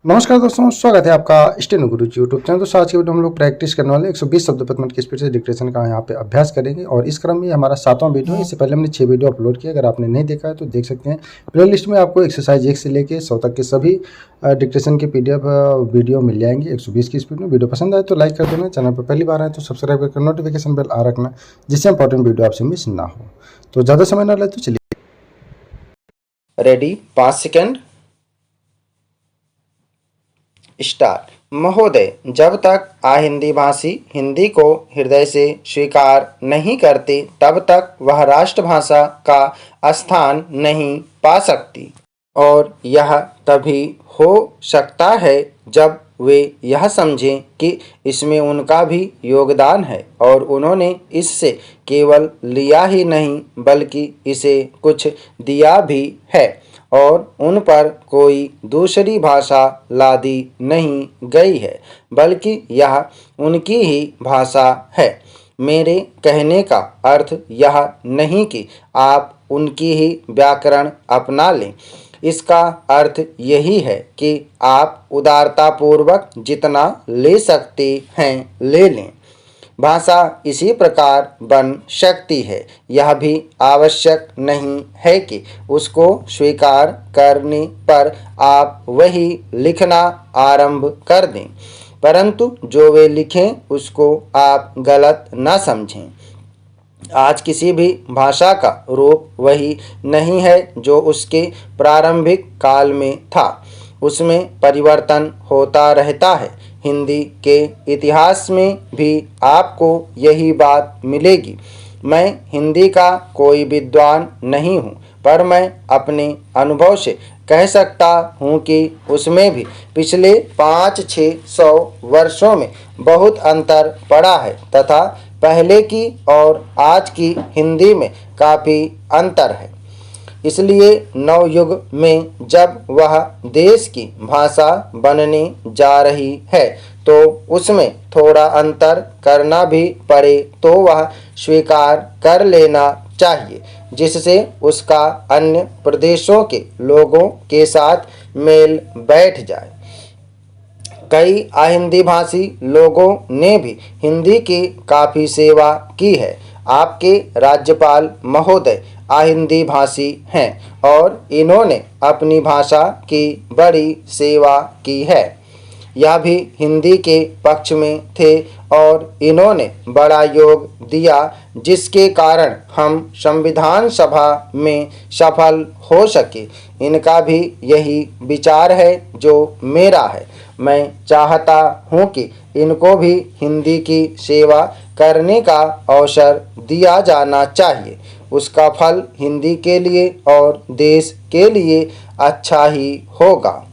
नमस्कार दोस्तों, स्वागत है आपका स्टेनो गुरुजी यूट्यूब चैनल। दोस्तों आज की वीडियो हम लोग प्रैक्टिस करने वाले 120 शब्द प्रति मिनट की स्पीड से डिक्टेशन का यहाँ पे अभ्यास करेंगे और इस क्रम में हमारा 7वां वीडियो है। इससे पहले हमने 6 वीडियो अपलोड किया, अगर आपने नहीं देखा है तो देख सकते हैं। प्लेलिस्ट में आपको एक्सरसाइज 1 से लेके 100 तक के सभी डिक्टेशन के PDF वीडियो मिल जाएंगे 120 की स्पीड में। वीडियो पसंद आए तो लाइक कर देना, चैनल पर पहली बार आए तो सब्सक्राइब करके नोटिफिकेशन बेल आ रखना, जिससे इंपॉर्टेंट वीडियो आपसे मिस ना हो। तो ज़्यादा समय ना लगे तो चलिए रेडी 5 सेकेंड स्टार्ट। महोदय, जब तक अहिंदी भाषी हिंदी को हृदय से स्वीकार नहीं करते तब तक वह राष्ट्रभाषा का स्थान नहीं पा सकती, और यह तभी हो सकता है जब वे यह समझें कि इसमें उनका भी योगदान है और उन्होंने इससे केवल लिया ही नहीं बल्कि इसे कुछ दिया भी है और उन पर कोई दूसरी भाषा लादी नहीं गई है, बल्कि यह उनकी ही भाषा है। मेरे कहने का अर्थ यह नहीं कि आप उनकी ही व्याकरण अपना लें। इसका अर्थ यही है कि आप उदारतापूर्वक जितना ले सकते हैं ले लें। भाषा इसी प्रकार बन सकती है। यह भी आवश्यक नहीं है कि उसको स्वीकार करने पर आप वही लिखना आरंभ कर दें, परंतु जो वे लिखें उसको आप गलत न समझें। आज किसी भी भाषा का रूप वही नहीं है जो उसके प्रारंभिक काल में था। उसमें परिवर्तन होता रहता है। हिंदी के इतिहास में भी आपको यही बात मिलेगी। मैं हिंदी का कोई विद्वान नहीं हूँ, पर मैं अपने अनुभव से कह सकता हूँ कि उसमें भी पिछले 500-600 वर्षों में बहुत अंतर पड़ा है तथा पहले की और आज की हिंदी में काफ़ी अंतर है। इसलिए नवयुग में जब वह देश की भाषा बनने जा रही है तो उसमें थोड़ा अंतर करना भी पड़े तो वह स्वीकार कर लेना चाहिए, जिससे उसका अन्य प्रदेशों के लोगों के साथ मेल बैठ जाए। कई अहिंदी भाषी लोगों ने भी हिंदी की काफ़ी सेवा की है। आपके राज्यपाल महोदय अहिंदी भाषी हैं और इन्होंने अपनी भाषा की बड़ी सेवा की है। यह भी हिंदी के पक्ष में थे और इन्होंने बड़ा योग दिया, जिसके कारण हम संविधान सभा में सफल हो सके। इनका भी यही विचार है जो मेरा है। मैं चाहता हूँ कि इनको भी हिंदी की सेवा करने का अवसर दिया जाना चाहिए। उसका फल हिंदी के लिए और देश के लिए अच्छा ही होगा।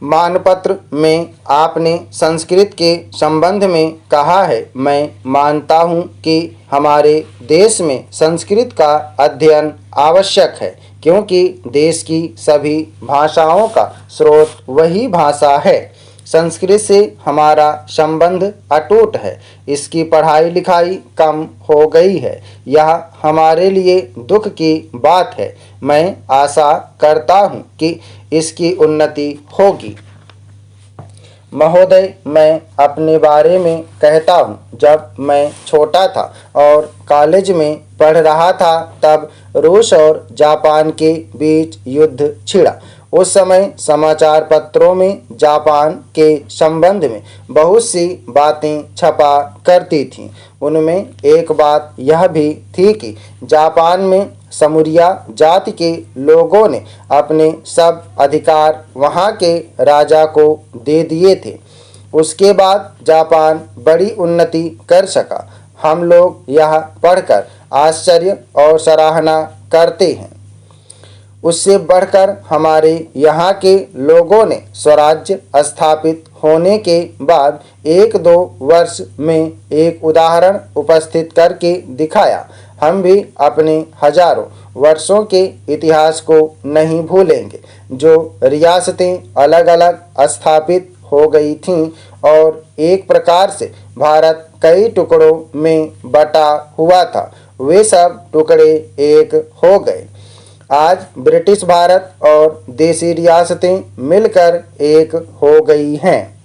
मानपत्र में आपने संस्कृत के संबंध में कहा है। मैं मानता हूँ कि हमारे देश में संस्कृत का अध्ययन आवश्यक है, क्योंकि देश की सभी भाषाओं का स्रोत वही भाषा है। संस्कृत से हमारा संबंध अटूट है। इसकी पढ़ाई लिखाई कम हो गई है। यह हमारे लिए दुख की बात है। मैं आशा करता हूँ कि इसकी उन्नति होगी। महोदय, मैं अपने बारे में कहता हूँ। जब मैं छोटा था और कॉलेज में पढ़ रहा था तब रूस और जापान के बीच युद्ध छिड़ा। उस समय समाचार पत्रों में जापान के संबंध में बहुत सी बातें छपा करती थीं। उनमें एक बात यह भी थी कि जापान में समूरिया जाति के लोगों ने अपने सब अधिकार वहाँ के राजा को दे दिए थे। उसके बाद जापान बड़ी उन्नति कर सका। हम लोग यह पढ़कर आश्चर्य और सराहना करते हैं। उससे बढ़कर हमारे यहाँ के लोगों ने स्वराज्य स्थापित होने के बाद 1-2 वर्ष में एक उदाहरण उपस्थित करके दिखाया। हम भी अपने हजारों वर्षों के इतिहास को नहीं भूलेंगे। जो रियासतें अलग अलग स्थापित हो गई थीं और एक प्रकार से भारत कई टुकड़ों में बटा हुआ था, वे सब टुकड़े एक हो गए। आज ब्रिटिश भारत और देसी रियासतें मिलकर एक हो गई हैं।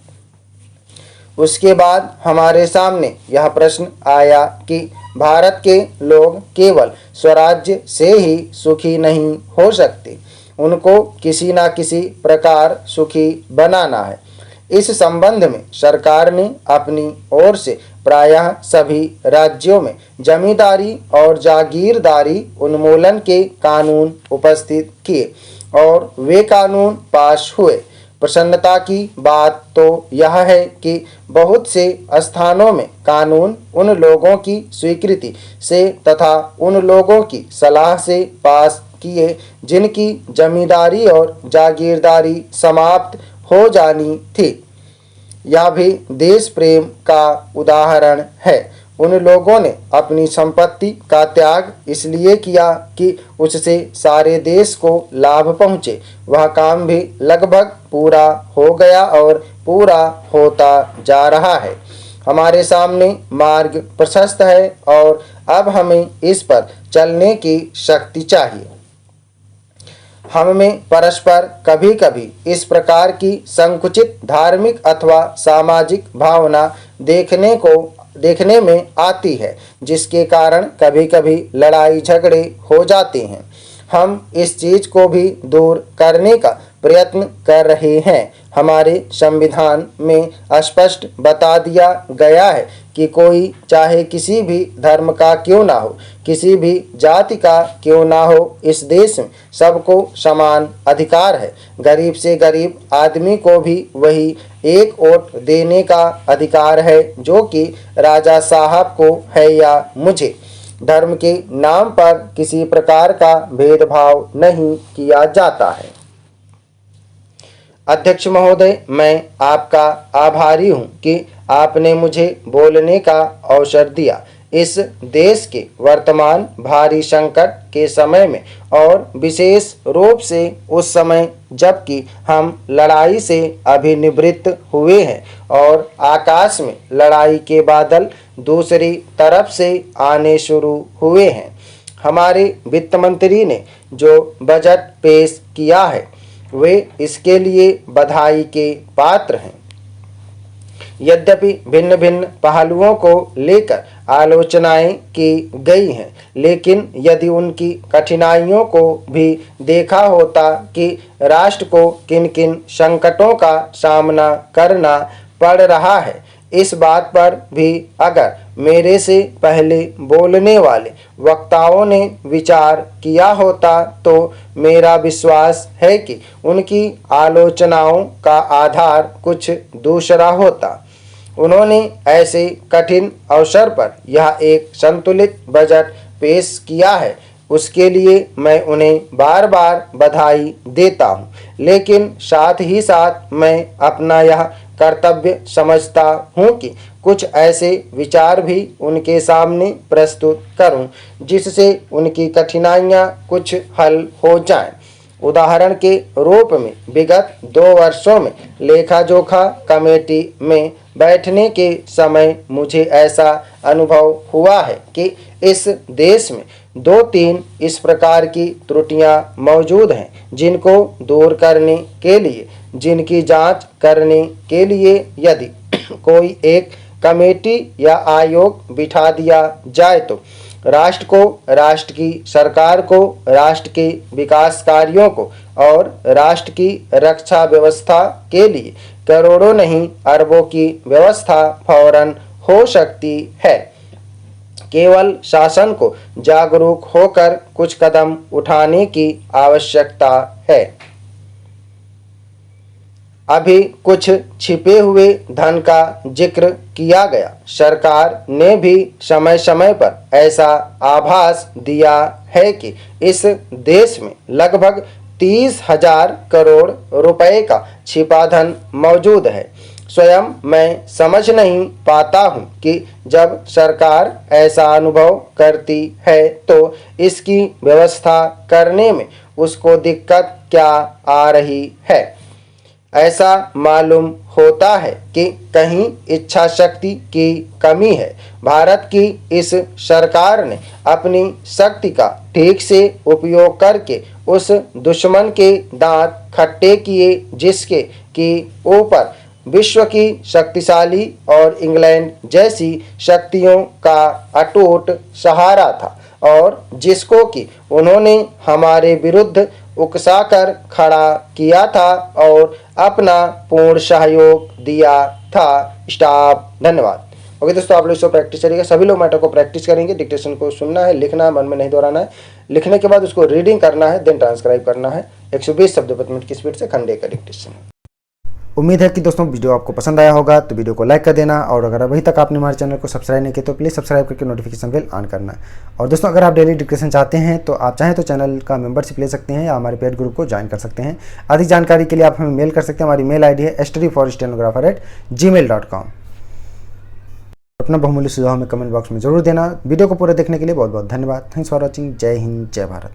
उसके बाद हमारे सामने यह प्रश्न आया कि भारत के लोग केवल स्वराज्य से ही सुखी नहीं हो सकते, उनको किसी न किसी प्रकार सुखी बनाना है। इस संबंध में सरकार ने अपनी ओर से प्रायः सभी राज्यों में जमींदारी और जागीरदारी उन्मूलन के कानून उपस्थित किए और वे कानून पास हुए। प्रसन्नता की बात तो यह है कि बहुत से स्थानों में कानून उन लोगों की स्वीकृति से तथा उन लोगों की सलाह से पास किए जिनकी जमींदारी और जागीरदारी समाप्त हो जानी थी। यह भी देश प्रेम का उदाहरण है। उन लोगों ने अपनी संपत्ति का त्याग इसलिए किया कि उससे सारे देश को लाभ पहुँचे। वह काम भी लगभग पूरा हो गया और पूरा होता जा रहा है। हमारे सामने मार्ग प्रशस्त है और अब हमें इस पर चलने की शक्ति चाहिए। हम में परस्पर कभी कभी इस प्रकार की संकुचित धार्मिक अथवा सामाजिक भावना देखने में आती है, जिसके कारण कभी कभी लड़ाई झगड़े हो जाते हैं। हम इस चीज को भी दूर करने का प्रयत्न कर रहे हैं। हमारे संविधान में स्पष्ट बता दिया गया है कि कोई चाहे किसी भी धर्म का क्यों ना हो, किसी भी जाति का क्यों ना हो, इस देश में सबको समान अधिकार है। गरीब से गरीब आदमी को भी वही एक वोट देने का अधिकार है जो कि राजा साहब को है या मुझे। धर्म के नाम पर किसी प्रकार का भेदभाव नहीं किया जाता है। अध्यक्ष महोदय, मैं आपका आभारी हूं कि आपने मुझे बोलने का अवसर दिया। इस देश के वर्तमान भारी संकट के समय में और विशेष रूप से उस समय जबकि हम लड़ाई से अभिनिवृत्त हुए हैं और आकाश में लड़ाई के बादल दूसरी तरफ से आने शुरू हुए हैं, हमारे वित्त मंत्री ने जो बजट पेश किया है वे इसके लिए बधाई के पात्र हैं। यद्यपि भिन्न भिन्न पहलुओं को लेकर आलोचनाएं की गई हैं, लेकिन यदि उनकी कठिनाइयों को भी देखा होता कि राष्ट्र को किन किन संकटों का सामना करना पड़ रहा है, इस बात पर भी अगर मेरे से पहले बोलने वाले वक्ताओं ने विचार किया होता तो मेरा विश्वास है कि उनकी आलोचनाओं का आधार कुछ दूसरा होता। उन्होंने ऐसे कठिन अवसर पर यह एक संतुलित बजट पेश किया है, उसके लिए मैं उन्हें बार बार बधाई देता हूं, लेकिन साथ ही साथ मैं अपना यह कर्तव्य समझता हूं कि कुछ ऐसे विचार भी उनके सामने प्रस्तुत करूं जिससे उनकी कठिनाइयां कुछ हल हो जाएं। उदाहरण के रूप में विगत 2 वर्षों में लेखा जोखा कमेटी में बैठने के समय मुझे ऐसा अनुभव हुआ है कि इस देश में 2-3 इस प्रकार की त्रुटियां मौजूद हैं जिनको दूर करने के लिए, जिनकी जांच करने के लिए यदि कोई एक कमेटी या आयोग बिठा दिया जाए तो राष्ट्र को, राष्ट्र की सरकार को, राष्ट्र के विकास कार्यों को और राष्ट्र की रक्षा व्यवस्था के लिए करोड़ों नहीं अरबों की व्यवस्था फौरन हो सकती है। केवल शासन को जागरूक होकर कुछ कदम उठाने की आवश्यकता है। अभी कुछ छिपे हुए धन का जिक्र किया गया। सरकार ने भी समय समय पर ऐसा आभास दिया है कि इस देश में लगभग 30,000 करोड़ रुपए का छिपा धन मौजूद है। स्वयं मैं समझ नहीं पाता हूं कि जब सरकार ऐसा अनुभव करती है तो इसकी व्यवस्था करने में उसको दिक्कत क्या आ रही है। ऐसा मालूम होता है कि कहीं इच्छा शक्ति की कमी है। भारत की इस सरकार ने अपनी शक्ति का ठीक से उपयोग करके उस दुश्मन के दांत खट्टे किए जिसके कि ऊपर विश्व की शक्तिशाली और इंग्लैंड जैसी शक्तियों का अटूट सहारा था और जिसको कि उन्होंने हमारे विरुद्ध उकसाकर खड़ा किया था और अपना पूर्ण सहयोग दिया था। स्टॉप। धन्यवाद। ओके दोस्तों, आप लोग इसको प्रैक्टिस करिएगा। सभी लोग मैटर को प्रैक्टिस करेंगे। डिक्टेशन को सुनना है, लिखना है, मन में नहीं दोहराना है। लिखने के बाद उसको रीडिंग करना है, देन ट्रांसक्राइब करना है। 120 शब्द प्रति मिनट की स्पीड से खंडे का डिक्टेशन। उम्मीद है कि दोस्तों वीडियो आपको पसंद आया होगा, तो वीडियो को लाइक कर देना और अगर अभी तक आपने हमारे चैनल को सब्सक्राइब नहीं किया तो प्लीज़ सब्सक्राइब करके नोटिफिकेशन बेल ऑन करना। और दोस्तों, अगर आप डेली डिक्टेशन चाहते हैं तो आप चाहें तो चैनल का मेंबरशिप ले सकते हैं या हमारे पेड ग्रुप को ज्वाइन कर सकते हैं। अधिक जानकारी के लिए आप हमें मेल कर सकते हैं। हमारी मेल आईडी है studyforstenographer@gmail.com। अपना बहुमूल्य सुझाव हमें कमेंट बॉक्स में जरूर देना। वीडियो को पूरा देखने के लिए बहुत बहुत धन्यवाद। Thanks for watching. जय हिंद, जय भारत।